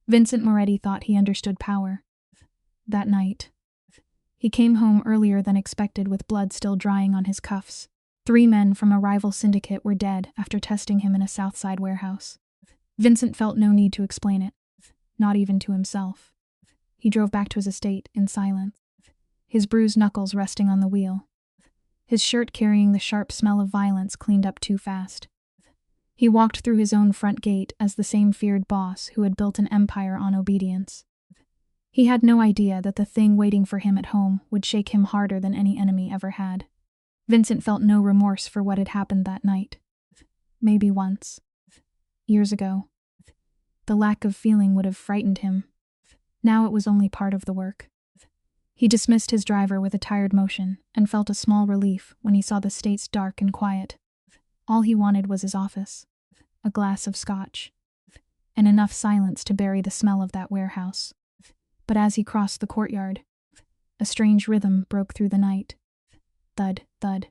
Vincent Moretti thought he understood power. That night, he came home earlier than expected with blood still drying on his cuffs. 3 men from a rival syndicate were dead after testing him in a Southside warehouse. Vincent felt no need to explain it, not even to himself. He drove back to his estate in silence, his bruised knuckles resting on the wheel, his shirt carrying the sharp smell of violence cleaned up too fast. He walked through his own front gate as the same feared boss who had built an empire on obedience. He had no idea that the thing waiting for him at home would shake him harder than any enemy ever had. Vincent felt no remorse for what had happened that night. Maybe once, years ago, the lack of feeling would have frightened him. Now it was only part of the work. He dismissed his driver with a tired motion and felt a small relief when he saw the states dark and quiet. All he wanted was his office, a glass of scotch, and enough silence to bury the smell of that warehouse. But as he crossed the courtyard, a strange rhythm broke through the night. Thud, thud,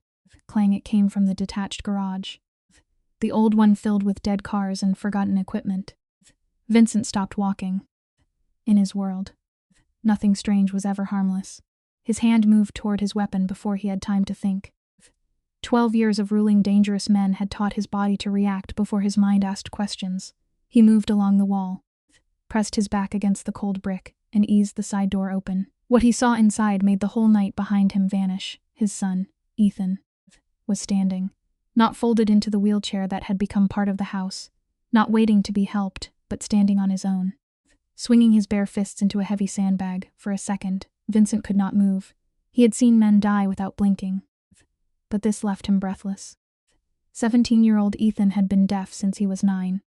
clang it came from the detached garage, the old one filled with dead cars and forgotten equipment. Vincent stopped walking. In his world, nothing strange was ever harmless. His hand moved toward his weapon before he had time to think. 12 years of ruling dangerous men had taught his body to react before his mind asked questions. He moved along the wall, pressed his back against the cold brick, and eased the side door open. What he saw inside made the whole night behind him vanish. His son, Ethan, was standing, not folded into the wheelchair that had become part of the house, not waiting to be helped, but standing on his own. Swinging his bare fists into a heavy sandbag, for a second, Vincent could not move. He had seen men die without blinking, but this left him breathless. 17-year-old Ethan had been deaf since he was 9.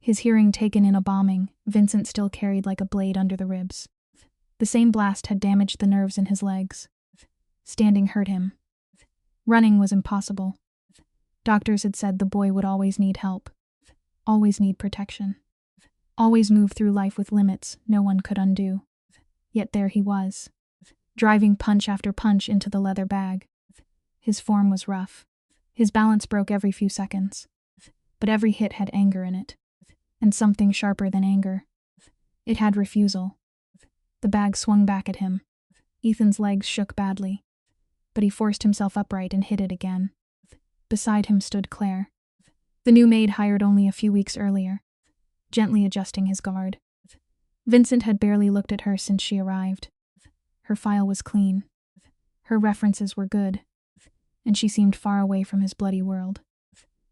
His hearing taken in a bombing, Vincent still carried like a blade under the ribs. The same blast had damaged the nerves in his legs. Standing hurt him. Running was impossible. Doctors had said the boy would always need help, always need protection, always move through life with limits no one could undo. Yet there he was, driving punch after punch into the leather bag. His form was rough. His balance broke every few seconds. But every hit had anger in it, and something sharper than anger. It had refusal. The bag swung back at him. Ethan's legs shook badly, but he forced himself upright and hit it again. Beside him stood Claire, the new maid hired only a few weeks earlier, gently adjusting his guard. Vincent had barely looked at her since she arrived. Her file was clean. Her references were good, and she seemed far away from his bloody world.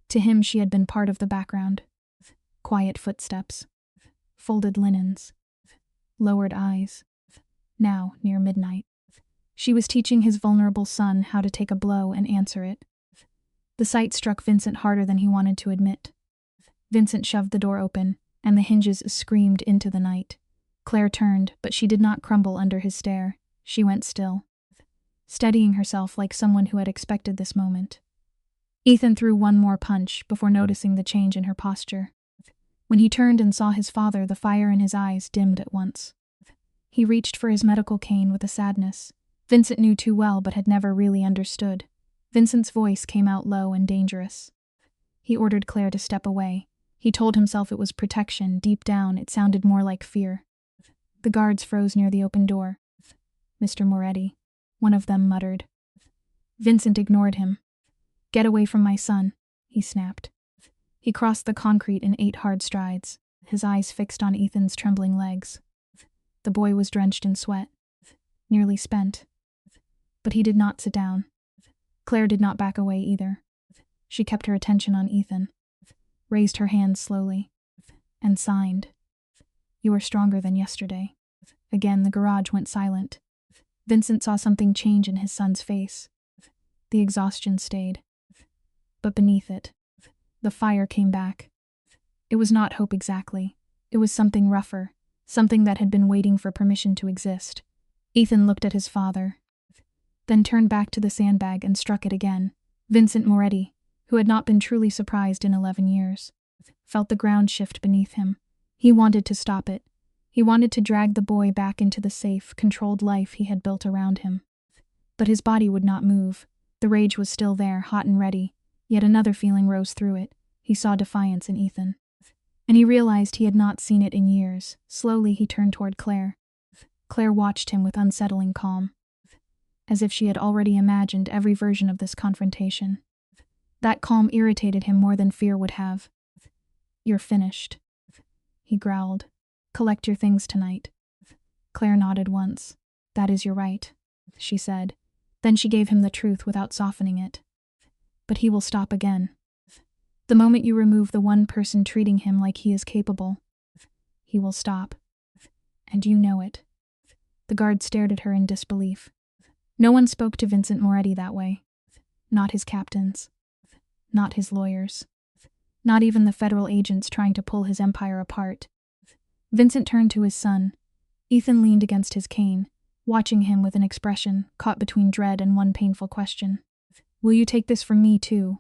To him she had been part of the background. Quiet footsteps, folded linens, lowered eyes. Now, near midnight, she was teaching his vulnerable son how to take a blow and answer it. The sight struck Vincent harder than he wanted to admit. Vincent shoved the door open, and the hinges screamed into the night. Claire turned, but she did not crumble under his stare. She went still, steadying herself like someone who had expected this moment. Ethan threw one more punch before noticing the change in her posture. When he turned and saw his father, the fire in his eyes dimmed at once. He reached for his medical cane with a sadness Vincent knew too well but had never really understood. Vincent's voice came out low and dangerous. He ordered Claire to step away. He told himself it was protection. Deep down, it sounded more like fear. The guards froze near the open door. "Mr. Moretti," one of them muttered. Vincent ignored him. "Get away from my son," he snapped. He crossed the concrete in 8 hard strides, his eyes fixed on Ethan's trembling legs. The boy was drenched in sweat, nearly spent. But he did not sit down. Claire did not back away either. She kept her attention on Ethan, raised her hands slowly, and signed. "You are stronger than yesterday." Again the garage went silent. Vincent saw something change in his son's face. The exhaustion stayed. But beneath it, the fire came back. It was not hope exactly. It was something rougher, something that had been waiting for permission to exist. Ethan looked at his father, then turned back to the sandbag and struck it again. Vincent Moretti, who had not been truly surprised in 11 years, felt the ground shift beneath him. He wanted to stop it. He wanted to drag the boy back into the safe, controlled life he had built around him. But his body would not move. The rage was still there, hot and ready. Yet another feeling rose through it. He saw defiance in Ethan. and he realized he had not seen it in years. Slowly he turned toward Claire. Claire watched him with unsettling calm, as if she had already imagined every version of this confrontation. That calm irritated him more than fear would have. "You're finished," he growled. "Collect your things tonight." Claire nodded once. "That is your right," she said. Then she gave him the truth without softening it. "But he will stop again. The moment you remove the one person treating him like he is capable, he will stop. And you know it." The guard stared at her in disbelief. No one spoke to Vincent Moretti that way. Not his captains. Not his lawyers. Not even the federal agents trying to pull his empire apart. Vincent turned to his son. Ethan leaned against his cane, watching him with an expression caught between dread and one painful question. "Will you take this from me, too?"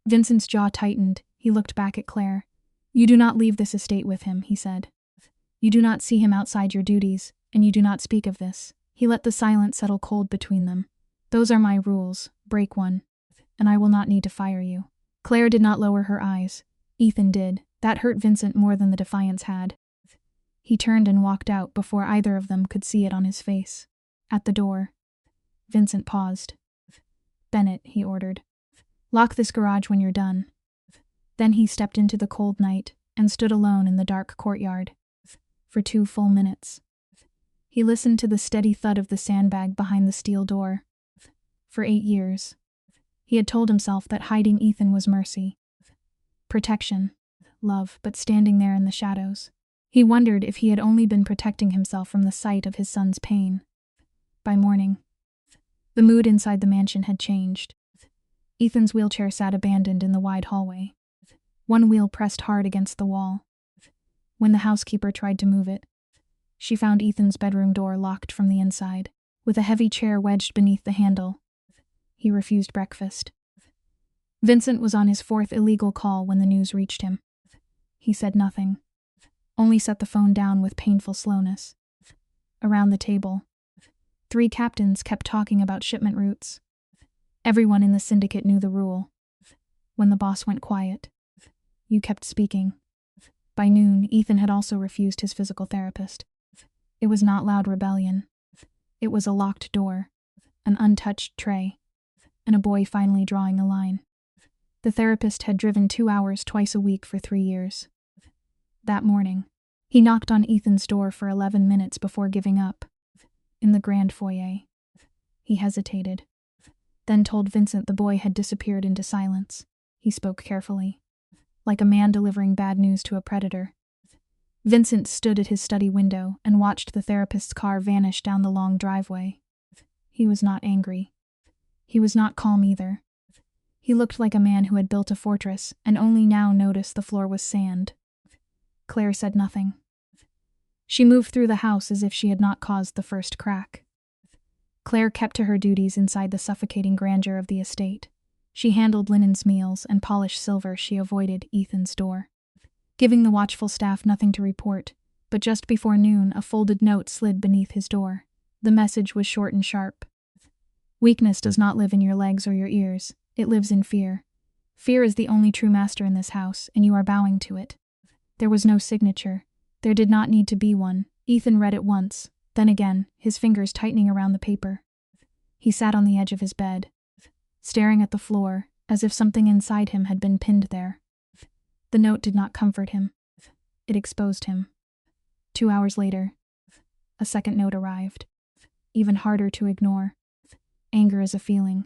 Vincent's jaw tightened. He looked back at Claire. "You do not leave this estate with him," he said. "You do not see him outside your duties, and you do not speak of this." He let the silence settle cold between them. "Those are my rules. Break one, and I will not need to fire you." Claire did not lower her eyes. Ethan did. That hurt Vincent more than the defiance had. He turned and walked out before either of them could see it on his face. At the door, Vincent paused. "Bennett," he ordered, "lock this garage when you're done." Then he stepped into the cold night and stood alone in the dark courtyard. For 2 full minutes. He listened to the steady thud of the sandbag behind the steel door. For 8 years, he had told himself that hiding Ethan was mercy. Protection, love, but standing there in the shadows. He wondered if he had only been protecting himself from the sight of his son's pain. By morning, the mood inside the mansion had changed. Ethan's wheelchair sat abandoned in the wide hallway. One wheel pressed hard against the wall. When the housekeeper tried to move it, she found Ethan's bedroom door locked from the inside, with a heavy chair wedged beneath the handle. He refused breakfast. Vincent was on his 4th illegal call when the news reached him. He said nothing, only set the phone down with painful slowness. Around the table, 3 captains kept talking about shipment routes. Everyone in the syndicate knew the rule. When the boss went quiet, you kept speaking. By noon, Ethan had also refused his physical therapist. It was not loud rebellion. It was a locked door, an untouched tray, and a boy finally drawing a line. The therapist had driven 2 hours twice a week for 3 years. That morning, he knocked on Ethan's door for 11 minutes before giving up. In the grand foyer, he hesitated, then told Vincent the boy had disappeared into silence. He spoke carefully, like a man delivering bad news to a predator. Vincent stood at his study window and watched the therapist's car vanish down the long driveway. He was not angry. He was not calm either. He looked like a man who had built a fortress and only now noticed the floor was sand. Claire said nothing. She moved through the house as if she had not caused the first crack. Claire kept to her duties inside the suffocating grandeur of the estate. She handled Linen's meals and polished silver. She avoided Ethan's door, giving the watchful staff nothing to report, but just before noon a folded note slid beneath his door. The message was short and sharp. "Weakness does not live in your legs or your ears. It lives in fear. Fear is the only true master in this house, and you are bowing to it." There was no signature. There did not need to be one. Ethan read it once, then again, his fingers tightening around the paper. He sat on the edge of his bed, staring at the floor, as if something inside him had been pinned there. The note did not comfort him. It exposed him. 2 hours later, a second note arrived, even harder to ignore. Anger is a feeling.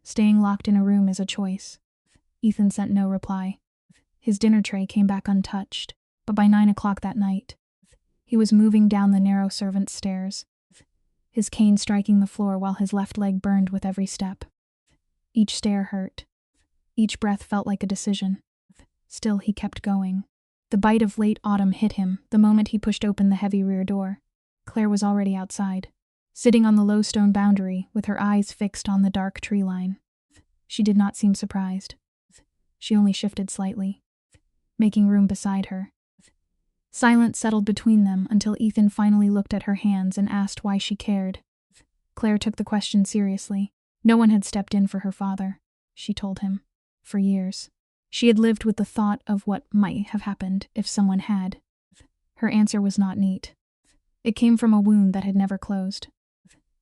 Staying locked in a room is a choice. Ethan sent no reply. His dinner tray came back untouched, but by 9 o'clock that night, he was moving down the narrow servants' stairs, his cane striking the floor while his left leg burned with every step. Each stair hurt. Each breath felt like a decision. Still, he kept going. The bite of late autumn hit him the moment he pushed open the heavy rear door. Claire was already outside, sitting on the low stone boundary with her eyes fixed on the dark tree line. She did not seem surprised. She only shifted slightly, making room beside her. Silence settled between them until Ethan finally looked at her hands and asked why she cared. Claire took the question seriously. No one had stepped in for her father, she told him, for years. She had lived with the thought of what might have happened if someone had. Her answer was not neat. It came from a wound that had never closed.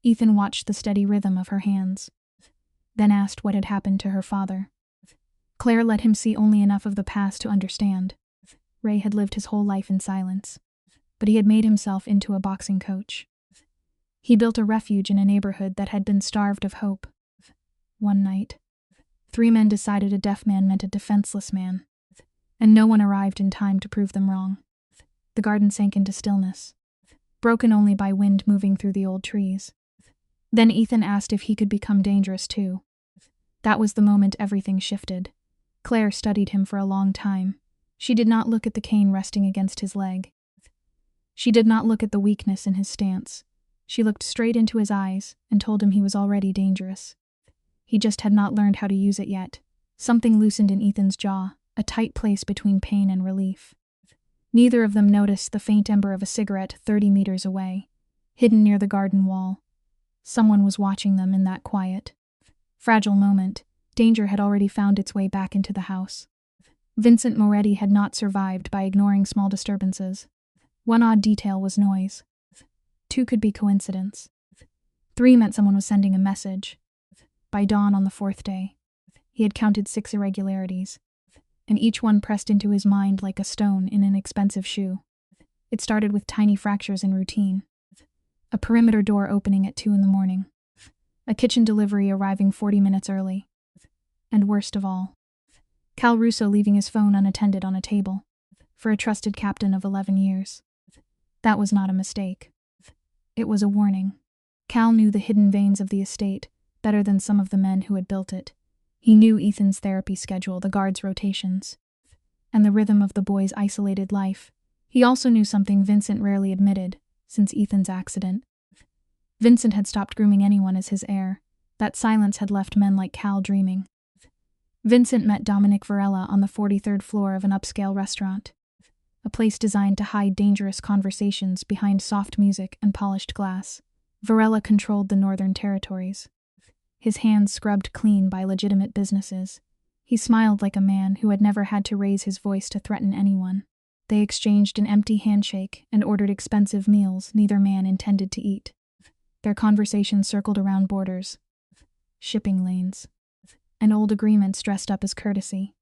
Ethan watched the steady rhythm of her hands, then asked what had happened to her father. Claire let him see only enough of the past to understand. Ray had lived his whole life in silence, but he had made himself into a boxing coach. He built a refuge in a neighborhood that had been starved of hope. One night, 3 men decided a deaf man meant a defenseless man, and no one arrived in time to prove them wrong. The garden sank into stillness, broken only by wind moving through the old trees. Then Ethan asked if he could become dangerous too. That was the moment everything shifted. Claire studied him for a long time. She did not look at the cane resting against his leg. She did not look at the weakness in his stance. She looked straight into his eyes and told him he was already dangerous. He just had not learned how to use it yet. Something loosened in Ethan's jaw, a tight place between pain and relief. Neither of them noticed the faint ember of a cigarette 30 meters away, hidden near the garden wall. Someone was watching them in that quiet, fragile moment. Danger had already found its way back into the house. Vincent Moretti had not survived by ignoring small disturbances. One odd detail was noise. 2 could be coincidence. 3 meant someone was sending a message. By dawn on the 4th day, he had counted 6 irregularities, and each one pressed into his mind like a stone in an expensive shoe. It started with tiny fractures in routine. A perimeter door opening at 2 in the morning. A kitchen delivery arriving 40 minutes early. And worst of all, Cal Russo leaving his phone unattended on a table, for a trusted captain of 11 years. That was not a mistake. It was a warning. Cal knew the hidden veins of the estate better than some of the men who had built it. He knew Ethan's therapy schedule, the guards' rotations, and the rhythm of the boy's isolated life. He also knew something Vincent rarely admitted, since Ethan's accident. Vincent had stopped grooming anyone as his heir. That silence had left men like Cal dreaming. Vincent met Dominic Varela on the 43rd floor of an upscale restaurant, a place designed to hide dangerous conversations behind soft music and polished glass. Varela controlled the northern territories, his hands scrubbed clean by legitimate businesses. He smiled like a man who had never had to raise his voice to threaten anyone. They exchanged an empty handshake and ordered expensive meals neither man intended to eat. Their conversation circled around borders, shipping lanes, and old agreements dressed up as courtesy.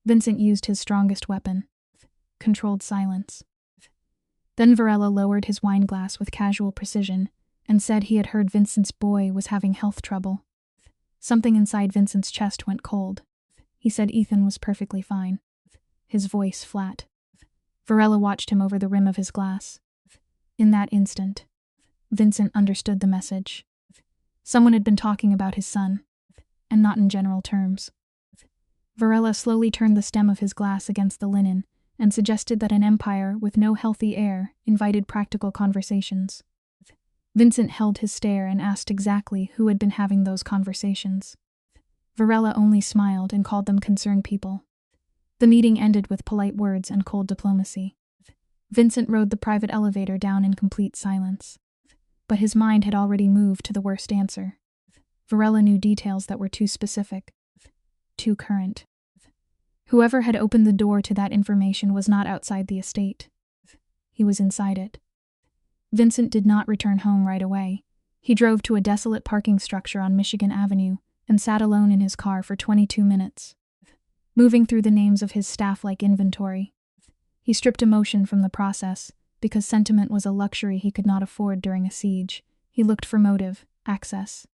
Vincent used his strongest weapon, controlled silence. Then Varela lowered his wine glass with casual precision and said he had heard Vincent's boy was having health trouble. Something inside Vincent's chest went cold. He said Ethan was perfectly fine, his voice flat. Varela watched him over the rim of his glass. In that instant, Vincent understood the message. Someone had been talking about his son, and not in general terms. Varela slowly turned the stem of his glass against the linen and suggested that an empire with no healthy heir invited practical conversations. Vincent held his stare and asked exactly who had been having those conversations. Varela only smiled and called them concerned people. The meeting ended with polite words and cold diplomacy. Vincent rode the private elevator down in complete silence. But his mind had already moved to the worst answer. Varela knew details that were too specific, too current. Whoever had opened the door to that information was not outside the estate. He was inside it. Vincent did not return home right away. He drove to a desolate parking structure on Michigan Avenue and sat alone in his car for 22 minutes, moving through the names of his staff like inventory. He stripped emotion from the process, because sentiment was a luxury he could not afford during a siege. He looked for motive, access,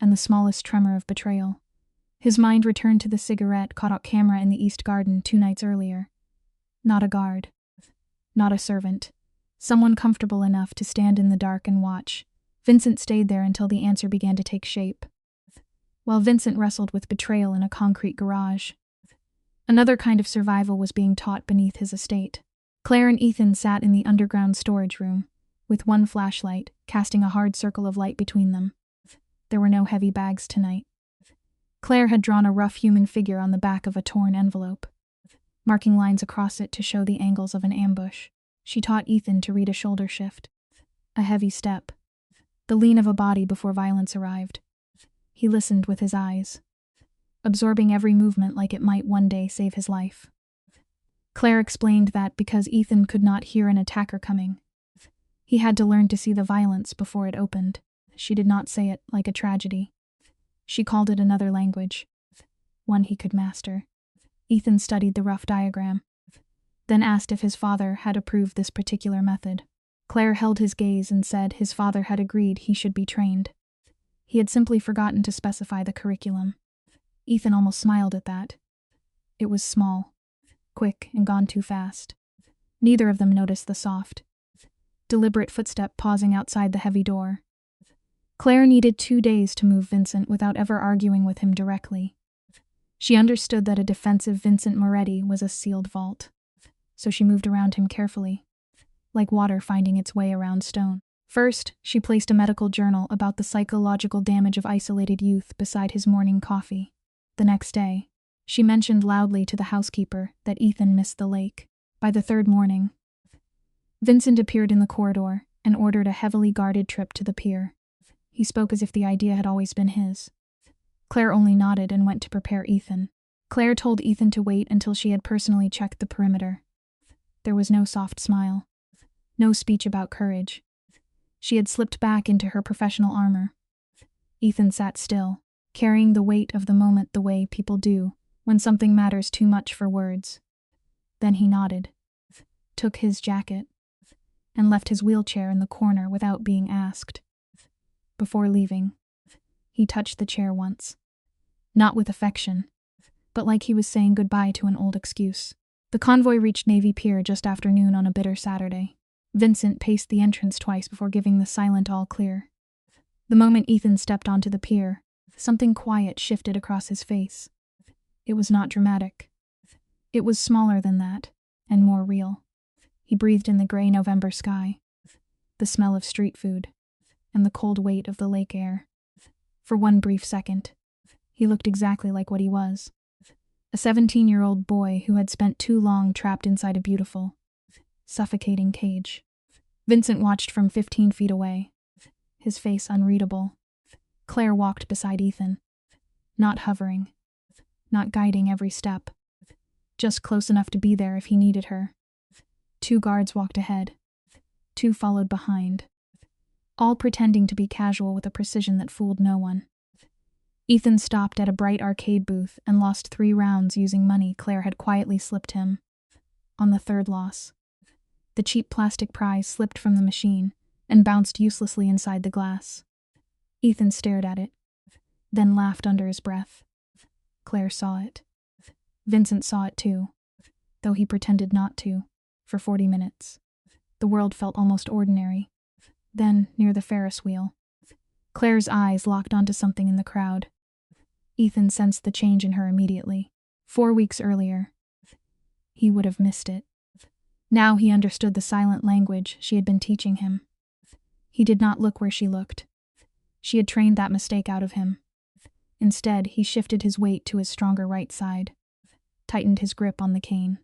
and the smallest tremor of betrayal. His mind returned to the cigarette caught on camera in the East Garden 2 nights earlier. Not a guard. Not a servant. Someone comfortable enough to stand in the dark and watch. Vincent stayed there until the answer began to take shape. While Vincent wrestled with betrayal in a concrete garage, another kind of survival was being taught beneath his estate. Claire and Ethan sat in the underground storage room, with one flashlight casting a hard circle of light between them. There were no heavy bags tonight. Claire had drawn a rough human figure on the back of a torn envelope, marking lines across it to show the angles of an ambush. She taught Ethan to read a shoulder shift, a heavy step, the lean of a body before violence arrived. He listened with his eyes. absorbing every movement like it might one day save his life. Claire explained that because Ethan could not hear an attacker coming, he had to learn to see the violence before it opened. She did not say it like a tragedy. She called it another language, one he could master. Ethan studied the rough diagram, then asked if his father had approved this particular method. Claire held his gaze and said his father had agreed he should be trained. He had simply forgotten to specify the curriculum. Ethan almost smiled at that. It was small, quick, and gone too fast. Neither of them noticed the soft, deliberate footstep pausing outside the heavy door. Claire needed 2 days to move Vincent without ever arguing with him directly. She understood that a defensive Vincent Moretti was a sealed vault, so she moved around him carefully, like water finding its way around stone. First, she placed a medical journal about the psychological damage of isolated youth beside his morning coffee. The next day, she mentioned loudly to the housekeeper that Ethan missed the lake. By the third morning, Vincent appeared in the corridor and ordered a heavily guarded trip to the pier. He spoke as if the idea had always been his. Claire only nodded and went to prepare Ethan. Claire told Ethan to wait until she had personally checked the perimeter. There was no soft smile, no speech about courage. She had slipped back into her professional armor. Ethan sat still, carrying the weight of the moment the way people do when something matters too much for words. Then he nodded, took his jacket, and left his wheelchair in the corner without being asked. Before leaving, he touched the chair once. Not with affection, but like he was saying goodbye to an old excuse. The convoy reached Navy Pier just after noon on a bitter Saturday. Vincent paced the entrance twice before giving the silent all clear. The moment Ethan stepped onto the pier, something quiet shifted across his face. It was not dramatic. It was smaller than that, and more real. He breathed in the gray November sky, the smell of street food, and the cold weight of the lake air. For one brief second, he looked exactly like what he was. A 17-year-old boy who had spent too long trapped inside a beautiful, suffocating cage. Vincent watched from 15 feet away, his face unreadable. Claire walked beside Ethan, not hovering, not guiding every step, just close enough to be there if he needed her. 2 guards walked ahead, 2 followed behind, all pretending to be casual with a precision that fooled no one. Ethan stopped at a bright arcade booth and lost 3 rounds using money Claire had quietly slipped him. On the third loss, the cheap plastic prize slipped from the machine and bounced uselessly inside the glass. Ethan stared at it, then laughed under his breath. Claire saw it. Vincent saw it too, though he pretended not to, for 40 minutes. The world felt almost ordinary. Then, near the Ferris wheel, Claire's eyes locked onto something in the crowd. Ethan sensed the change in her immediately. 4 weeks earlier, he would have missed it. Now he understood the silent language she had been teaching him. He did not look where she looked. She had trained that mistake out of him. Instead, he shifted his weight to his stronger right side, tightened his grip on the cane,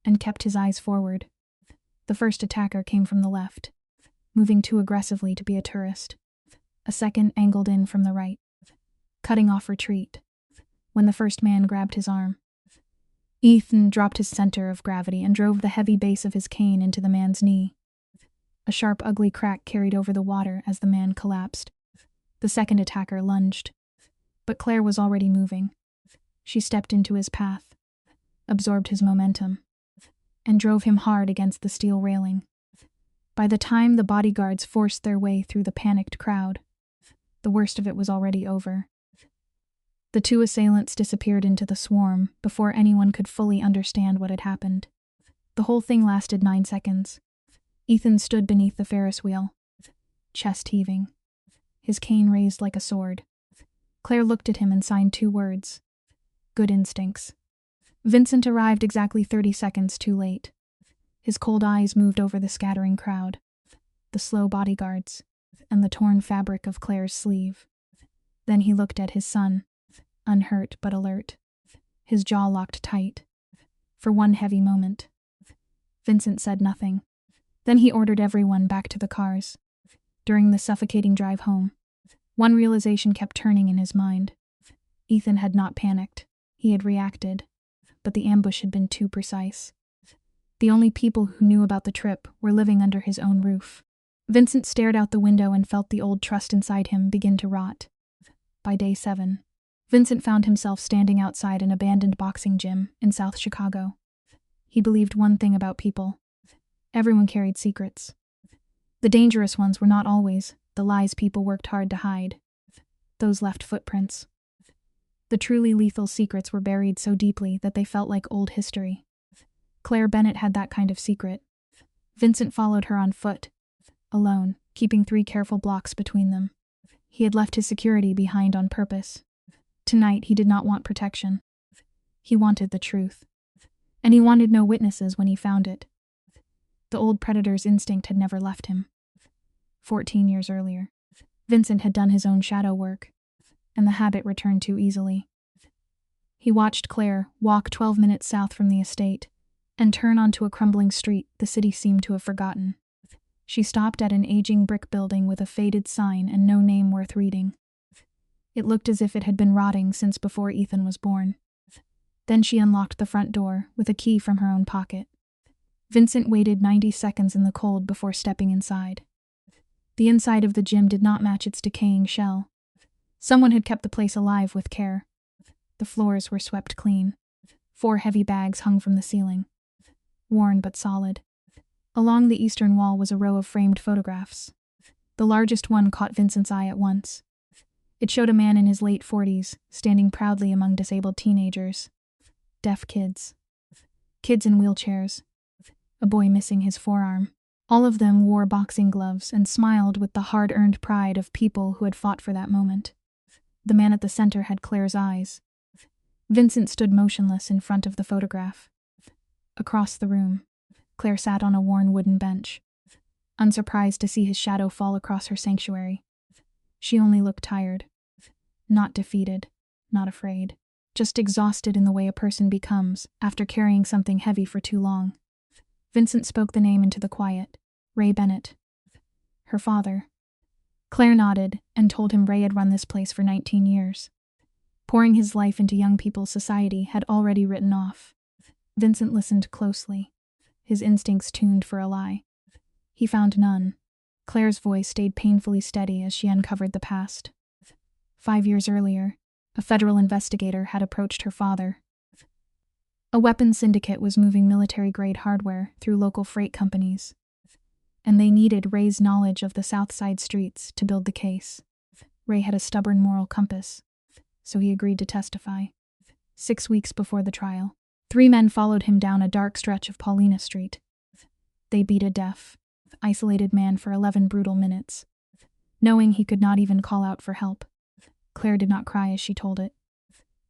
and kept his eyes forward. The first attacker came from the left, moving too aggressively to be a tourist. A second angled in from the right, cutting off retreat, when the first man grabbed his arm. Ethan dropped his center of gravity and drove the heavy base of his cane into the man's knee. A sharp, ugly crack carried over the water as the man collapsed. The second attacker lunged, but Claire was already moving. She stepped into his path, absorbed his momentum, and drove him hard against the steel railing. By the time the bodyguards forced their way through the panicked crowd, the worst of it was already over. The 2 assailants disappeared into the swarm before anyone could fully understand what had happened. The whole thing lasted 9 seconds. Ethan stood beneath the Ferris wheel, chest heaving, his cane raised like a sword. Claire looked at him and signed 2 words. Good instincts. Vincent arrived exactly 30 seconds too late. His cold eyes moved over the scattering crowd, the slow bodyguards, and the torn fabric of Claire's sleeve. Then he looked at his son, unhurt but alert, his jaw locked tight. For one heavy moment, Vincent said nothing. Then he ordered everyone back to the cars. During the suffocating drive home, one realization kept turning in his mind. Ethan had not panicked. He had reacted, but the ambush had been too precise. The only people who knew about the trip were living under his own roof. Vincent stared out the window and felt the old trust inside him begin to rot. By day 7, Vincent found himself standing outside an abandoned boxing gym in South Chicago. He believed one thing about people. Everyone carried secrets. The dangerous ones were not always the lies people worked hard to hide. Those left footprints. The truly lethal secrets were buried so deeply that they felt like old history. Claire Bennett had that kind of secret. Vincent followed her on foot, alone, keeping 3 careful blocks between them. He had left his security behind on purpose. Tonight he did not want protection. He wanted the truth. And he wanted no witnesses when he found it. The old predator's instinct had never left him. 14 years earlier, Vincent had done his own shadow work, and the habit returned too easily. He watched Claire walk 12 minutes south from the estate and turn onto a crumbling street the city seemed to have forgotten. She stopped at an aging brick building with a faded sign and no name worth reading. It looked as if it had been rotting since before Ethan was born. Then she unlocked the front door with a key from her own pocket. Vincent waited 90 seconds in the cold before stepping inside. The inside of the gym did not match its decaying shell. Someone had kept the place alive with care. The floors were swept clean. 4 heavy bags hung from the ceiling, worn but solid. Along the eastern wall was a row of framed photographs. The largest one caught Vincent's eye at once. It showed a man in his late 40s, standing proudly among disabled teenagers. Deaf kids. Kids in wheelchairs. A boy missing his forearm. All of them wore boxing gloves and smiled with the hard-earned pride of people who had fought for that moment. The man at the center had Claire's eyes. Vincent stood motionless in front of the photograph. Across the room, Claire sat on a worn wooden bench, unsurprised to see his shadow fall across her sanctuary. She only looked tired. Not defeated, not afraid. Just exhausted in the way a person becomes after carrying something heavy for too long. Vincent spoke the name into the quiet. Ray Bennett. Her father. Claire nodded and told him Ray had run this place for 19 years. Pouring his life into young people's society had already written off. Vincent listened closely, his instincts tuned for a lie. He found none. Claire's voice stayed painfully steady as she uncovered the past. 5 years earlier, a federal investigator had approached her father. A weapons syndicate was moving military-grade hardware through local freight companies, and they needed Ray's knowledge of the South Side streets to build the case. Ray had a stubborn moral compass, so he agreed to testify. 6 weeks before the trial, 3 men followed him down a dark stretch of Paulina Street. They beat a deaf, isolated man for 11 brutal minutes, knowing he could not even call out for help. Claire did not cry as she told it.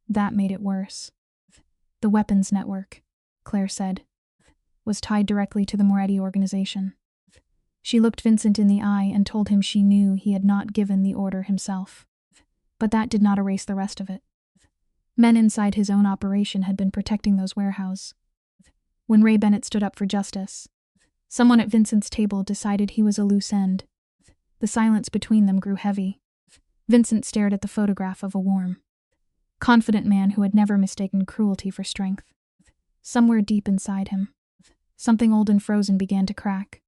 That made it worse. The weapons network, Claire said, was tied directly to the Moretti organization. She looked Vincent in the eye and told him she knew he had not given the order himself. But that did not erase the rest of it. Men inside his own operation had been protecting those warehouses. When Ray Bennett stood up for justice, someone at Vincent's table decided he was a loose end. The silence between them grew heavy. Vincent stared at the photograph of a warm, confident man who had never mistaken cruelty for strength. Somewhere deep inside him, something old and frozen began to crack.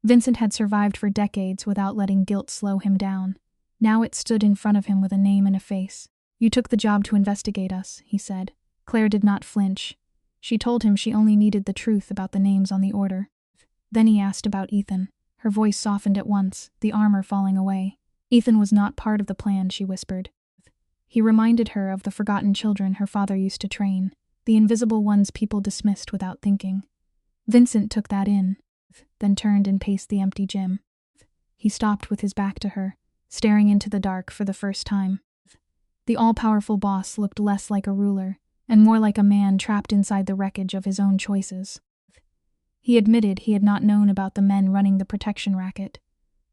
Vincent had survived for decades without letting guilt slow him down. Now it stood in front of him with a name and a face. "You took the job to investigate us," he said. Claire did not flinch. She told him she only needed the truth about the names on the order. Then he asked about Ethan. Her voice softened at once, the armor falling away. "Ethan was not part of the plan," she whispered. He reminded her of the forgotten children her father used to train, the invisible ones people dismissed without thinking. Vincent took that in, then turned and paced the empty gym. He stopped with his back to her, staring into the dark for the first time. The all-powerful boss looked less like a ruler, and more like a man trapped inside the wreckage of his own choices. He admitted he had not known about the men running the protection racket.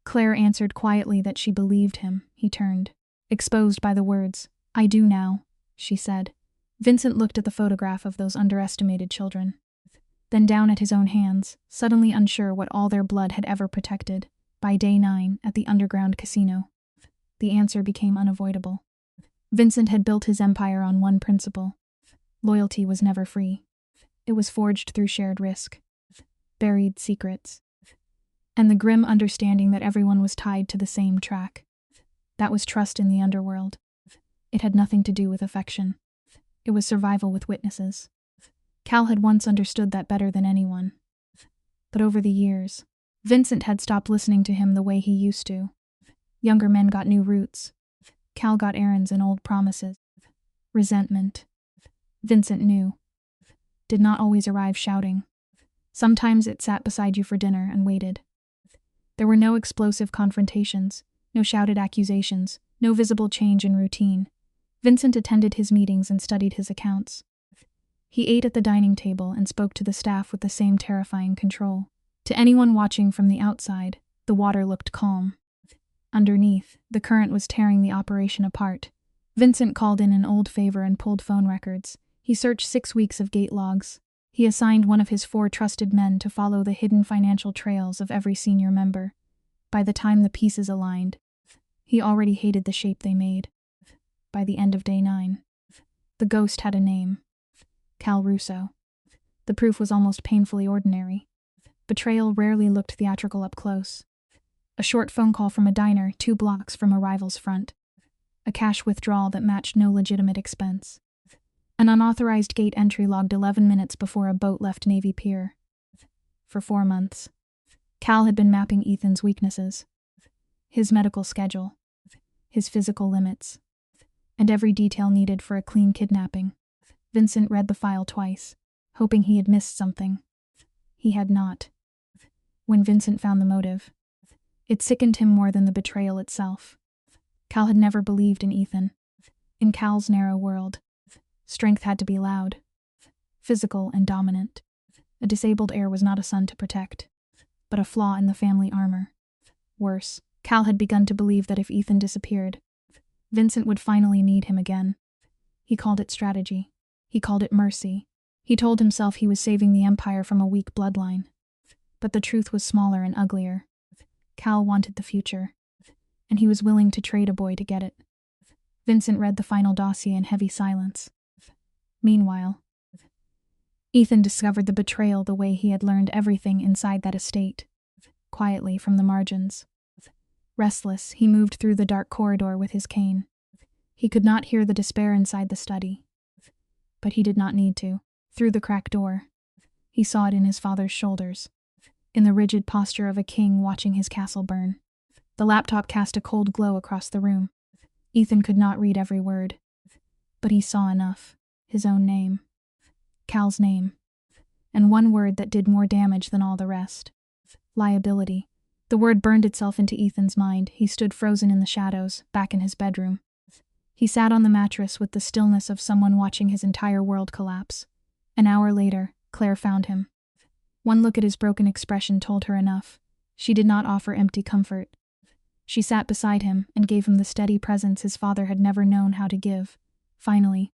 Claire answered quietly that she believed him. He turned, exposed by the words. "I do now," she said. Vincent looked at the photograph of those underestimated children, then down at his own hands, suddenly unsure what all their blood had ever protected. By day 9, at the underground casino, the answer became unavoidable. Vincent had built his empire on one principle. Loyalty was never free. It was forged through shared risk, buried secrets, and the grim understanding that everyone was tied to the same track. That was trust in the underworld. It had nothing to do with affection. It was survival with witnesses. Cal had once understood that better than anyone. But over the years, Vincent had stopped listening to him the way he used to. Younger men got new routes. Cal got errands and old promises. Resentment, Vincent knew, did not always arrive shouting. Sometimes it sat beside you for dinner and waited. There were no explosive confrontations, no shouted accusations, no visible change in routine. Vincent attended his meetings and studied his accounts. He ate at the dining table and spoke to the staff with the same terrifying control. To anyone watching from the outside, the water looked calm. Underneath, the current was tearing the operation apart. Vincent called in an old favor and pulled phone records. He searched 6 weeks of gate logs. He assigned one of his 4 trusted men to follow the hidden financial trails of every senior member. By the time the pieces aligned, he already hated the shape they made. By the end of day 9, the ghost had a name: Cal Russo. The proof was almost painfully ordinary. Betrayal rarely looked theatrical up close. A short phone call from a diner 2 blocks from a rival's front. A cash withdrawal that matched no legitimate expense. An unauthorized gate entry logged 11 minutes before a boat left Navy Pier. For 4 months, Cal had been mapping Ethan's weaknesses. His medical schedule, his physical limits, and every detail needed for a clean kidnapping. Vincent read the file twice, hoping he had missed something. He had not. When Vincent found the motive, it sickened him more than the betrayal itself. Cal had never believed in Ethan. In Cal's narrow world, strength had to be loud, physical and dominant. A disabled heir was not a son to protect, but a flaw in the family armor. Worse, Cal had begun to believe that if Ethan disappeared, Vincent would finally need him again. He called it strategy. He called it mercy. He told himself he was saving the empire from a weak bloodline. But the truth was smaller and uglier. Cal wanted the future, and he was willing to trade a boy to get it. Vincent read the final dossier in heavy silence. Meanwhile, Ethan discovered the betrayal the way he had learned everything inside that estate, quietly from the margins. Restless, he moved through the dark corridor with his cane. He could not hear the despair inside the study, but he did not need to. Through the cracked door, he saw it in his father's shoulders, in the rigid posture of a king watching his castle burn. The laptop cast a cold glow across the room. Ethan could not read every word, but he saw enough. His own name. Cal's name. And one word that did more damage than all the rest. Liability. The word burned itself into Ethan's mind. He stood frozen in the shadows, back in his bedroom. He sat on the mattress with the stillness of someone watching his entire world collapse. An hour later, Claire found him. One look at his broken expression told her enough. She did not offer empty comfort. She sat beside him and gave him the steady presence his father had never known how to give. Finally,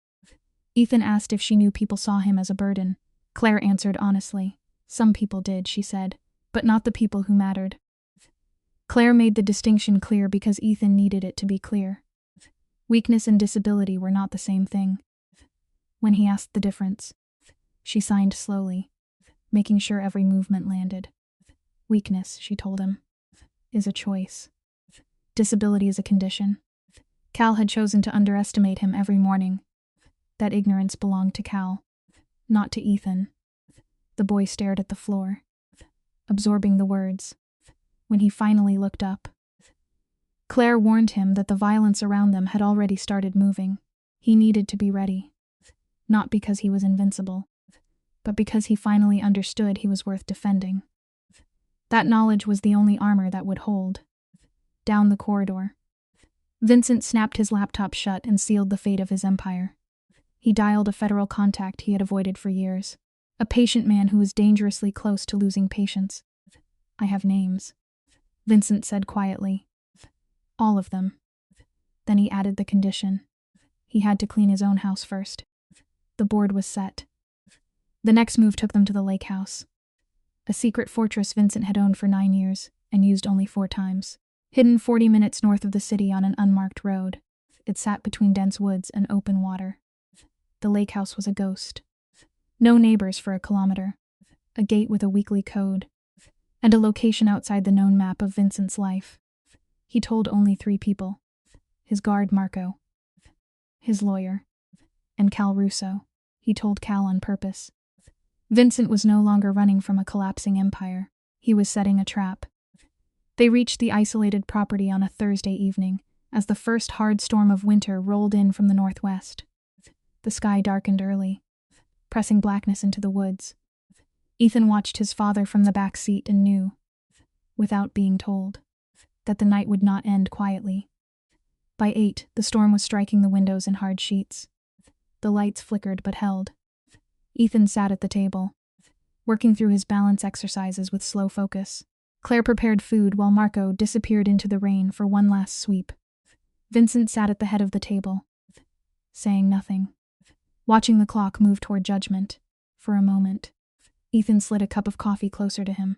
Ethan asked if she knew people saw him as a burden. Claire answered honestly. Some people did, she said, but not the people who mattered. Claire made the distinction clear because Ethan needed it to be clear. Weakness and disability were not the same thing. When he asked the difference, she signed slowly, making sure every movement landed. Weakness, she told him, is a choice. Disability is a condition. Cal had chosen to underestimate him every morning. That ignorance belonged to Cal, not to Ethan. The boy stared at the floor, absorbing the words. When he finally looked up, Claire warned him that the violence around them had already started moving. He needed to be ready, not because he was invincible, but because he finally understood he was worth defending. That knowledge was the only armor that would hold. Down the corridor, Vincent snapped his laptop shut and sealed the fate of his empire. He dialed a federal contact he had avoided for years, a patient man who was dangerously close to losing patience. I have names, Vincent said quietly. All of them. Then he added the condition. He had to clean his own house first. The board was set. The next move took them to the lake house, a secret fortress Vincent had owned for 9 years and used only 4 times. Hidden 40 minutes north of the city on an unmarked road. It sat between dense woods and open water. The lake house was a ghost. No neighbors for a kilometer. A gate with a weekly code. And a location outside the known map of Vincent's life. He told only 3 people. His guard, Marco. His lawyer. And Cal Russo. He told Cal on purpose. Vincent was no longer running from a collapsing empire. He was setting a trap. They reached the isolated property on a Thursday evening, as the first hard storm of winter rolled in from the northwest. The sky darkened early, pressing blackness into the woods. Ethan watched his father from the back seat and knew, without being told, that the night would not end quietly. By 8, the storm was striking the windows in hard sheets. The lights flickered but held. Ethan sat at the table, working through his balance exercises with slow focus. Claire prepared food while Marco disappeared into the rain for one last sweep. Vincent sat at the head of the table, saying nothing, watching the clock move toward judgment. For a moment, Ethan slid a cup of coffee closer to him.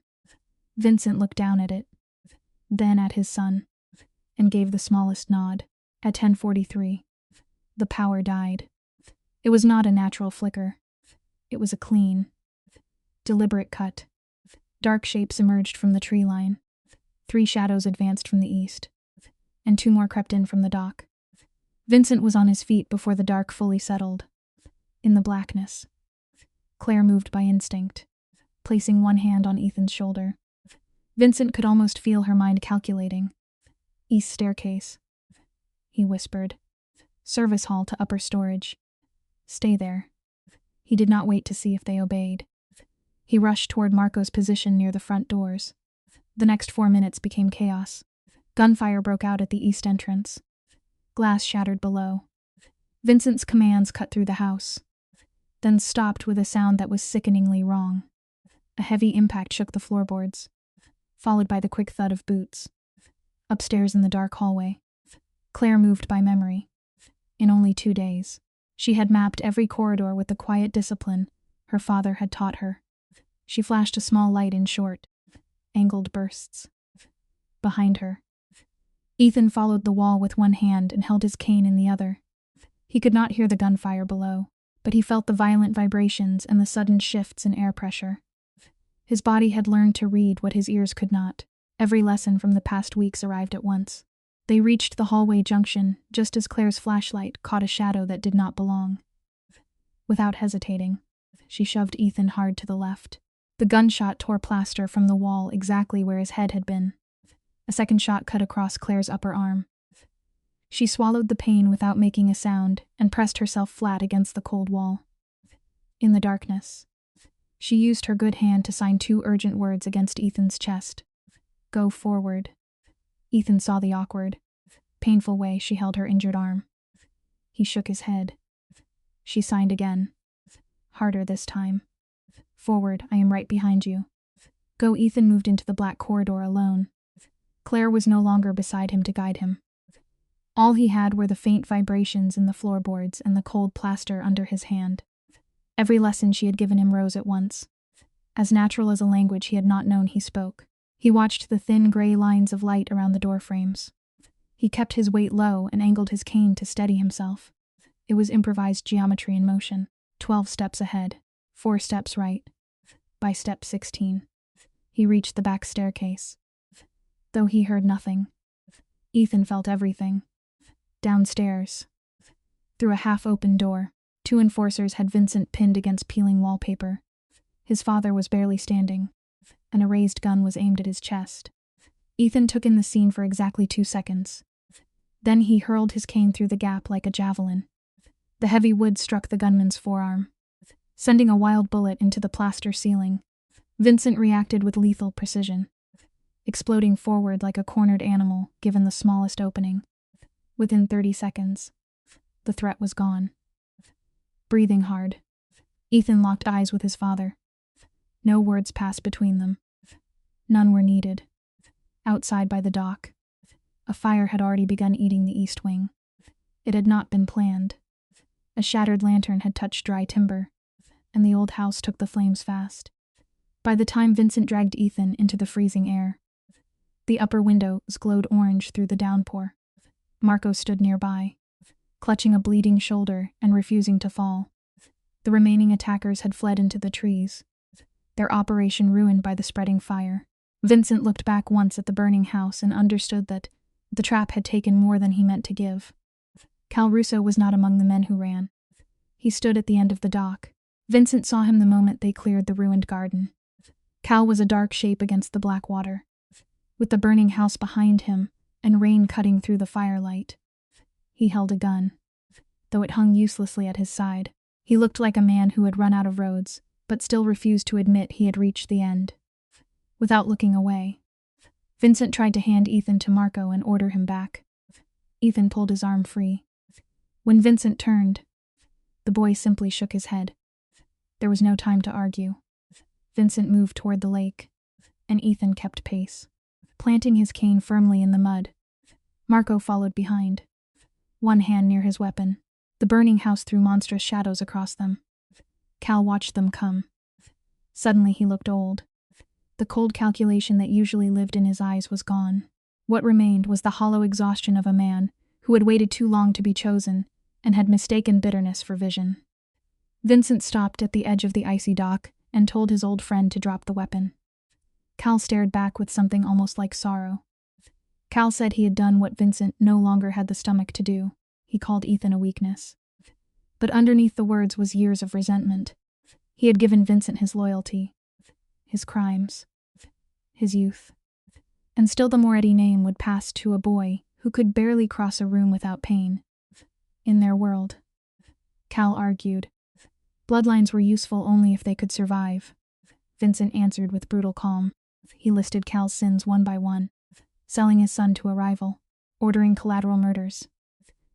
Vincent looked down at it, then at his son, and gave the smallest nod. At 10:43, the power died. It was not a natural flicker. It was a clean, deliberate cut. Dark shapes emerged from the tree line. 3 shadows advanced from the east, and 2 more crept in from the dock. Vincent was on his feet before the dark fully settled. In the blackness, Claire moved by instinct, placing one hand on Ethan's shoulder. Vincent could almost feel her mind calculating. East staircase, he whispered. Service hall to upper storage. Stay there. He did not wait to see if they obeyed. He rushed toward Marco's position near the front doors. The next 4 minutes became chaos. Gunfire broke out at the east entrance. Glass shattered below. Vincent's commands cut through the house, then stopped with a sound that was sickeningly wrong. A heavy impact shook the floorboards, followed by the quick thud of boots. Upstairs in the dark hallway, Claire moved by memory. In only 2 days, she had mapped every corridor with the quiet discipline her father had taught her. She flashed a small light in short, angled bursts. Behind her, Ethan followed the wall with one hand and held his cane in the other. He could not hear the gunfire below, but he felt the violent vibrations and the sudden shifts in air pressure. His body had learned to read what his ears could not. Every lesson from the past weeks arrived at once. They reached the hallway junction just as Claire's flashlight caught a shadow that did not belong. Without hesitating, she shoved Ethan hard to the left. The gunshot tore plaster from the wall exactly where his head had been. A second shot cut across Claire's upper arm. She swallowed the pain without making a sound and pressed herself flat against the cold wall. In the darkness, she used her good hand to sign 2 urgent words against Ethan's chest. Go forward. Ethan saw the awkward, painful way she held her injured arm. He shook his head. She signed again. Harder this time. Forward, I am right behind you. Go. Ethan moved into the black corridor alone. Claire was no longer beside him to guide him. All he had were the faint vibrations in the floorboards and the cold plaster under his hand. Every lesson she had given him rose at once. As natural as a language he had not known he spoke. He watched the thin gray lines of light around the door frames. He kept his weight low and angled his cane to steady himself. It was improvised geometry in motion. 12 steps ahead, 4 steps right. By step 16, he reached the back staircase. Though he heard nothing, Ethan felt everything. Downstairs, through a half-open door, 2 enforcers had Vincent pinned against peeling wallpaper. His father was barely standing. An raised gun was aimed at his chest. Ethan took in the scene for exactly 2 seconds. Then he hurled his cane through the gap like a javelin. The heavy wood struck the gunman's forearm, sending a wild bullet into the plaster ceiling. Vincent reacted with lethal precision, exploding forward like a cornered animal given the smallest opening. Within 30 seconds, the threat was gone. Breathing hard, Ethan locked eyes with his father. No words passed between them. None were needed. Outside by the dock, a fire had already begun eating the east wing. It had not been planned. A shattered lantern had touched dry timber, and the old house took the flames fast. By the time Vincent dragged Ethan into the freezing air, the upper windows glowed orange through the downpour. Marco stood nearby, clutching a bleeding shoulder and refusing to fall. The remaining attackers had fled into the trees, their operation ruined by the spreading fire. Vincent looked back once at the burning house and understood that the trap had taken more than he meant to give. Cal Russo was not among the men who ran. He stood at the end of the dock. Vincent saw him the moment they cleared the ruined garden. Cal was a dark shape against the black water, with the burning house behind him and rain cutting through the firelight. He held a gun, though it hung uselessly at his side. He looked like a man who had run out of roads, but still refused to admit he had reached the end. Without looking away, Vincent tried to hand Ethan to Marco and order him back. Ethan pulled his arm free. When Vincent turned, the boy simply shook his head. There was no time to argue. Vincent moved toward the lake, and Ethan kept pace, planting his cane firmly in the mud. Marco followed behind, one hand near his weapon. The burning house threw monstrous shadows across them. Cal watched them come. Suddenly he looked old. The cold calculation that usually lived in his eyes was gone. What remained was the hollow exhaustion of a man who had waited too long to be chosen and had mistaken bitterness for vision. Vincent stopped at the edge of the icy dock and told his old friend to drop the weapon. Cal stared back with something almost like sorrow. Cal said he had done what Vincent no longer had the stomach to do. He called Ethan a weakness. But underneath the words was years of resentment. He had given Vincent his loyalty, his crimes, his youth. And still the Moretti name would pass to a boy who could barely cross a room without pain. In their world, Cal argued, bloodlines were useful only if they could survive. Vincent answered with brutal calm. He listed Cal's sins one by one, selling his son to a rival, ordering collateral murders,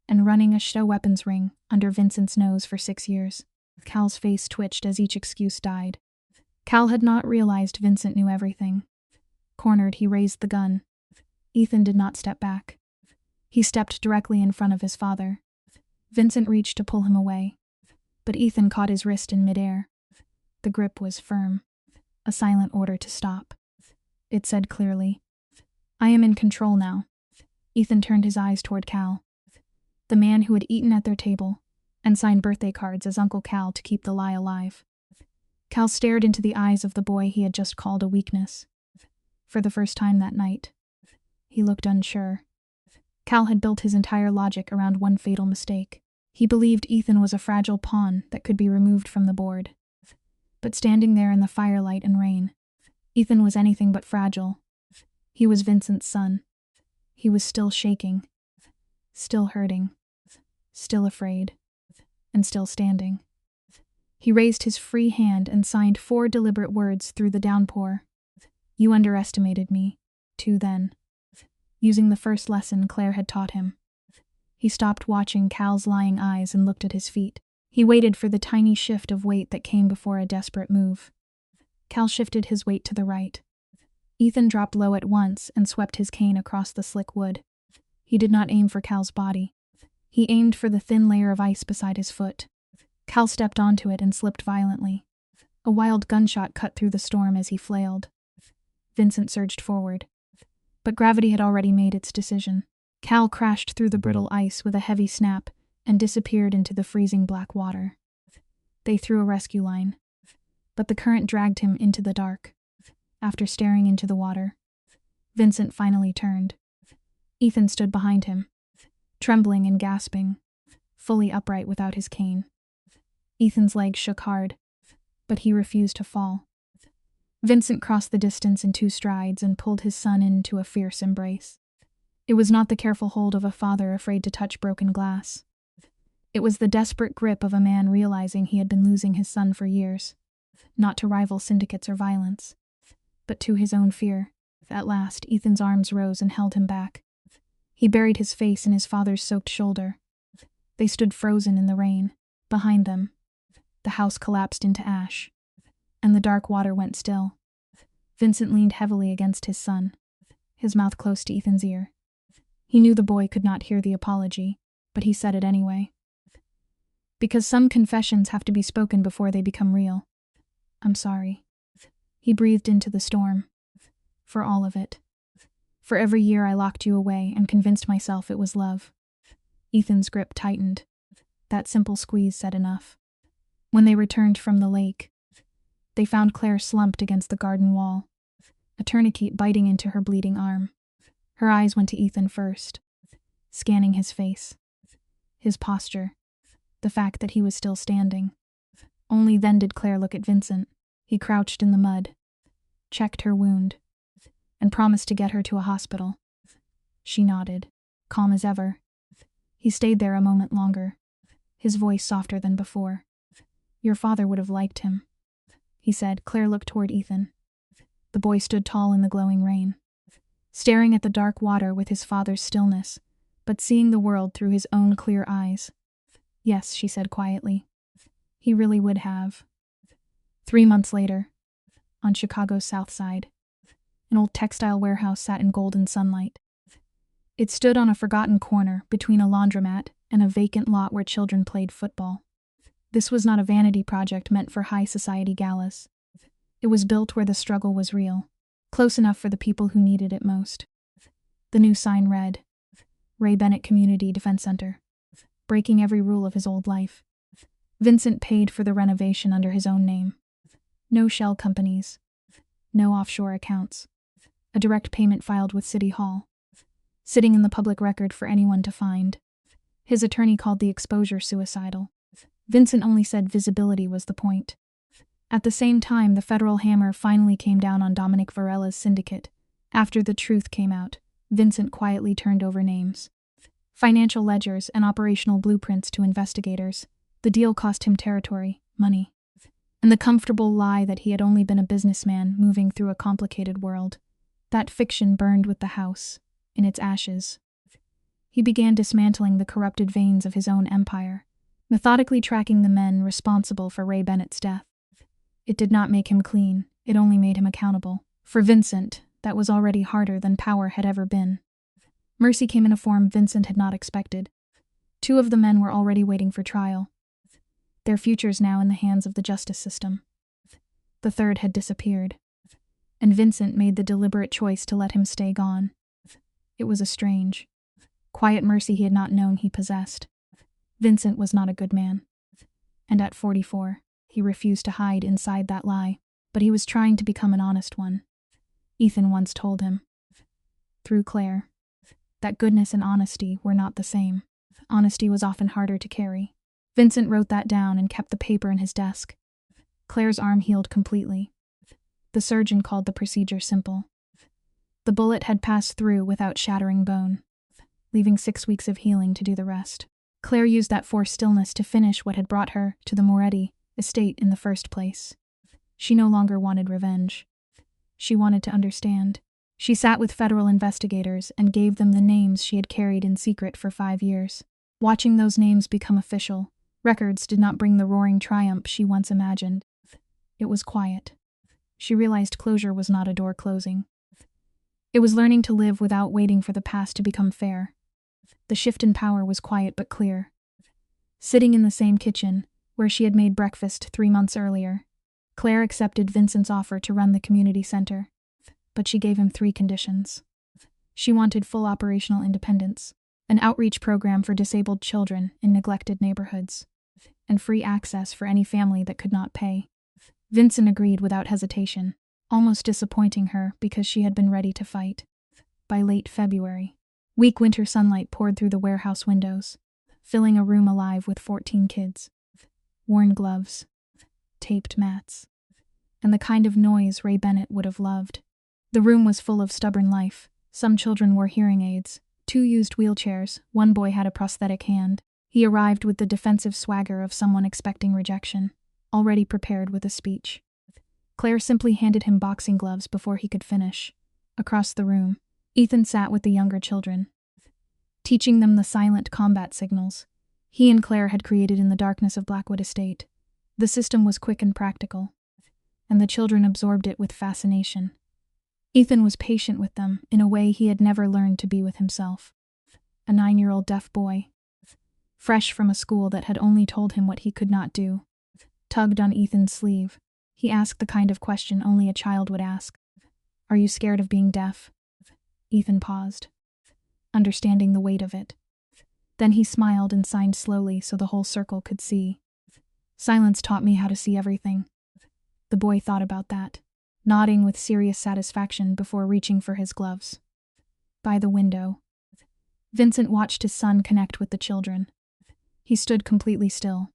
and running a show weapons ring under Vincent's nose for 6 years. Cal's face twitched as each excuse died. Cal had not realized Vincent knew everything. Cornered, he raised the gun. Ethan did not step back. He stepped directly in front of his father. Vincent reached to pull him away, but Ethan caught his wrist in midair. The grip was firm, a silent order to stop. It said clearly, "I am in control now." Ethan turned his eyes toward Cal, the man who had eaten at their table and signed birthday cards as Uncle Cal to keep the lie alive. Cal stared into the eyes of the boy he had just called a weakness. For the first time that night, he looked unsure. Cal had built his entire logic around one fatal mistake. He believed Ethan was a fragile pawn that could be removed from the board. But standing there in the firelight and rain, Ethan was anything but fragile. He was Vincent's son. He was still shaking, still hurting, still afraid, and still standing. He raised his free hand and signed 4 deliberate words through the downpour. "You underestimated me, too, then," using the first lesson Claire had taught him. He stopped watching Cal's lying eyes and looked at his feet. He waited for the tiny shift of weight that came before a desperate move. Cal shifted his weight to the right. Ethan dropped low at once and swept his cane across the slick wood. He did not aim for Cal's body. He aimed for the thin layer of ice beside his foot. Cal stepped onto it and slipped violently. A wild gunshot cut through the storm as he flailed. Vincent surged forward, but gravity had already made its decision. Cal crashed through the brittle ice with a heavy snap and disappeared into the freezing black water. They threw a rescue line, but the current dragged him into the dark. After staring into the water, Vincent finally turned. Ethan stood behind him, trembling and gasping, fully upright without his cane. Ethan's legs shook hard, but he refused to fall. Vincent crossed the distance in 2 strides and pulled his son into a fierce embrace. It was not the careful hold of a father afraid to touch broken glass. It was the desperate grip of a man realizing he had been losing his son for years, not to rival syndicates or violence, but to his own fear. At last, Ethan's arms rose and held him back. He buried his face in his father's soaked shoulder. They stood frozen in the rain. Behind them, the house collapsed into ash, and the dark water went still. Vincent leaned heavily against his son, his mouth close to Ethan's ear. He knew the boy could not hear the apology, but he said it anyway. "Because some confessions have to be spoken before they become real. I'm sorry." He breathed into the storm. "For all of it. For every year I locked you away and convinced myself it was love. Ethan's grip tightened. That simple squeeze said enough. When they returned from the lake, they found Claire slumped against the garden wall, a tourniquet biting into her bleeding arm. Her eyes went to Ethan first, scanning his face, his posture, the fact that he was still standing. Only then did Claire look at Vincent. He crouched in the mud, checked her wound, and promised to get her to a hospital. She nodded, calm as ever. He stayed there a moment longer, his voice softer than before. "Your father would have liked him," he said. Claire looked toward Ethan. The boy stood tall in the glowing rain, staring at the dark water with his father's stillness, but seeing the world through his own clear eyes. "Yes," she said quietly. "He really would have." 3 months later, on Chicago's South Side, an old textile warehouse sat in golden sunlight. It stood on a forgotten corner between a laundromat and a vacant lot where children played football. This was not a vanity project meant for high society galas. It was built where the struggle was real, close enough for the people who needed it most. The new sign read, "Ray Bennett Community Defense Center," breaking every rule of his old life. Vincent paid for the renovation under his own name. No shell companies, no offshore accounts. A direct payment filed with City Hall, sitting in the public record for anyone to find. His attorney called the exposure suicidal. Vincent only said visibility was the point. At the same time, the federal hammer finally came down on Dominic Varela's syndicate. After the truth came out, Vincent quietly turned over names, financial ledgers, and operational blueprints to investigators. The deal cost him territory, money, and the comfortable lie that he had only been a businessman moving through a complicated world. That fiction burned with the house, in its ashes. He began dismantling the corrupted veins of his own empire, methodically tracking the men responsible for Ray Bennett's death. It did not make him clean, it only made him accountable. For Vincent, that was already harder than power had ever been. Mercy came in a form Vincent had not expected. 2 of the men were already waiting for trial, their futures now in the hands of the justice system. The 3rd had disappeared, and Vincent made the deliberate choice to let him stay gone. It was a strange, quiet mercy he had not known he possessed. Vincent was not a good man, and at 44, he refused to hide inside that lie, but he was trying to become an honest one. Ethan once told him, through Claire, that goodness and honesty were not the same. Honesty was often harder to carry. Vincent wrote that down and kept the paper in his desk. Claire's arm healed completely. The surgeon called the procedure simple. The bullet had passed through without shattering bone, leaving 6 weeks of healing to do the rest. Claire used that forced stillness to finish what had brought her to the Moretti estate in the first place. She no longer wanted revenge. She wanted to understand. She sat with federal investigators and gave them the names she had carried in secret for 5 years. Watching those names become official, records did not bring the roaring triumph she once imagined. It was quiet. She realized closure was not a door closing. It was learning to live without waiting for the past to become fair. The shift in power was quiet but clear. Sitting in the same kitchen, where she had made breakfast 3 months earlier, Claire accepted Vincent's offer to run the community center, but she gave him 3 conditions. She wanted full operational independence, an outreach program for disabled children in neglected neighborhoods, and free access for any family that could not pay. Vincent agreed without hesitation, almost disappointing her because she had been ready to fight. By late February, weak winter sunlight poured through the warehouse windows, filling a room alive with 14 kids. Worn gloves, taped mats, and the kind of noise Ray Bennett would have loved. The room was full of stubborn life. Some children wore hearing aids, 2 used wheelchairs, 1 boy had a prosthetic hand. He arrived with the defensive swagger of someone expecting rejection, already prepared with a speech. Claire simply handed him boxing gloves before he could finish. Across the room, Ethan sat with the younger children, teaching them the silent combat signals he and Claire had created in the darkness of Blackwood Estate. The system was quick and practical, and the children absorbed it with fascination. Ethan was patient with them in a way he had never learned to be with himself. A 9-year-old deaf boy, fresh from a school that had only told him what he could not do, tugged on Ethan's sleeve. He asked the kind of question only a child would ask. "Are you scared of being deaf?" Ethan paused, understanding the weight of it. Then he smiled and signed slowly so the whole circle could see. Silence taught me how to see everything. The boy thought about that, nodding with serious satisfaction before reaching for his gloves. By the window, Vincent watched his son connect with the children. He stood completely still,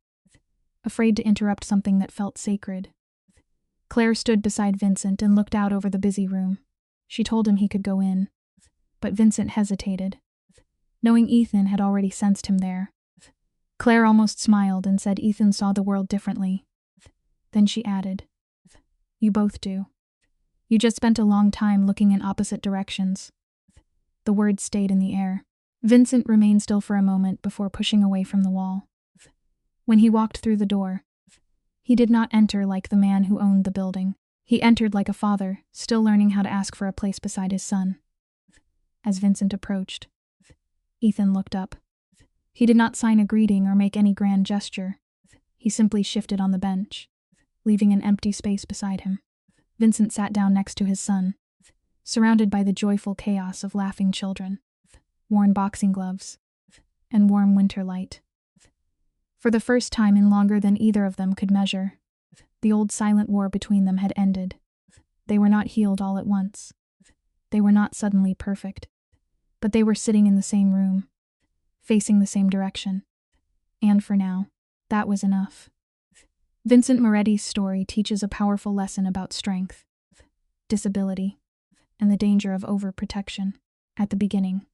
afraid to interrupt something that felt sacred. Claire stood beside Vincent and looked out over the busy room. She told him he could go in, but Vincent hesitated, knowing Ethan had already sensed him there. Claire almost smiled and said Ethan saw the world differently. Then she added, "You both do. You just spent a long time looking in opposite directions." The words stayed in the air. Vincent remained still for a moment before pushing away from the wall. When he walked through the door, he did not enter like the man who owned the building. He entered like a father, still learning how to ask for a place beside his son. As Vincent approached, Ethan looked up. He did not sign a greeting or make any grand gesture. He simply shifted on the bench, leaving an empty space beside him. Vincent sat down next to his son, surrounded by the joyful chaos of laughing children, worn boxing gloves, and warm winter light. For the first time in longer than either of them could measure, the old silent war between them had ended. They were not healed all at once. They were not suddenly perfect, but they were sitting in the same room, facing the same direction. And for now, that was enough. Vincent Moretti's story teaches a powerful lesson about strength, disability, and the danger of overprotection. At the beginning,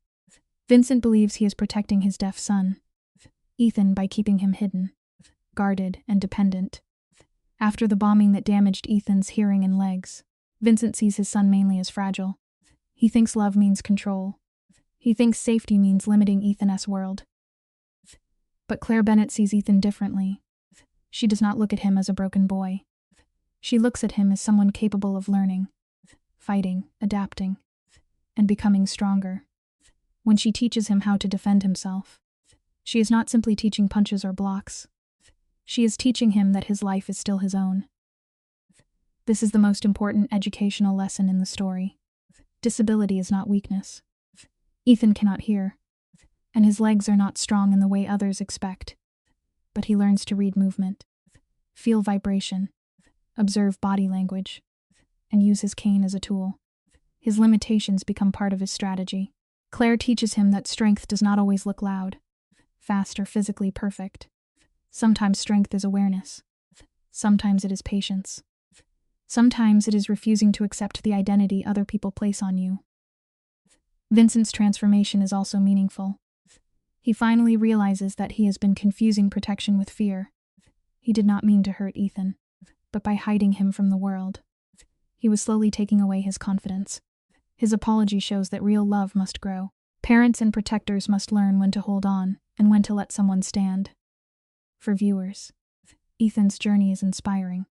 Vincent believes he is protecting his deaf son, Ethan, by keeping him hidden, guarded, and dependent. After the bombing that damaged Ethan's hearing and legs, Vincent sees his son mainly as fragile. He thinks love means control. He thinks safety means limiting Ethan's world. But Claire Bennett sees Ethan differently. She does not look at him as a broken boy. She looks at him as someone capable of learning, fighting, adapting, and becoming stronger. When she teaches him how to defend himself, she is not simply teaching punches or blocks. She is teaching him that his life is still his own. This is the most important educational lesson in the story. Disability is not weakness. Ethan cannot hear, and his legs are not strong in the way others expect. But he learns to read movement, feel vibration, observe body language, and use his cane as a tool. His limitations become part of his strategy. Claire teaches him that strength does not always look loud, fast, or physically perfect. Sometimes strength is awareness. Sometimes it is patience. Sometimes it is refusing to accept the identity other people place on you. Vincent's transformation is also meaningful. He finally realizes that he has been confusing protection with fear. He did not mean to hurt Ethan, but by hiding him from the world, he was slowly taking away his confidence. His apology shows that real love must grow. Parents and protectors must learn when to hold on and when to let someone stand. For viewers, Ethan's journey is inspiring.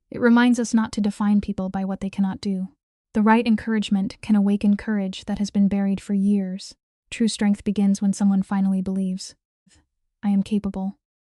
It reminds us not to define people by what they cannot do. The right encouragement can awaken courage that has been buried for years. True strength begins when someone finally believes, "I am capable,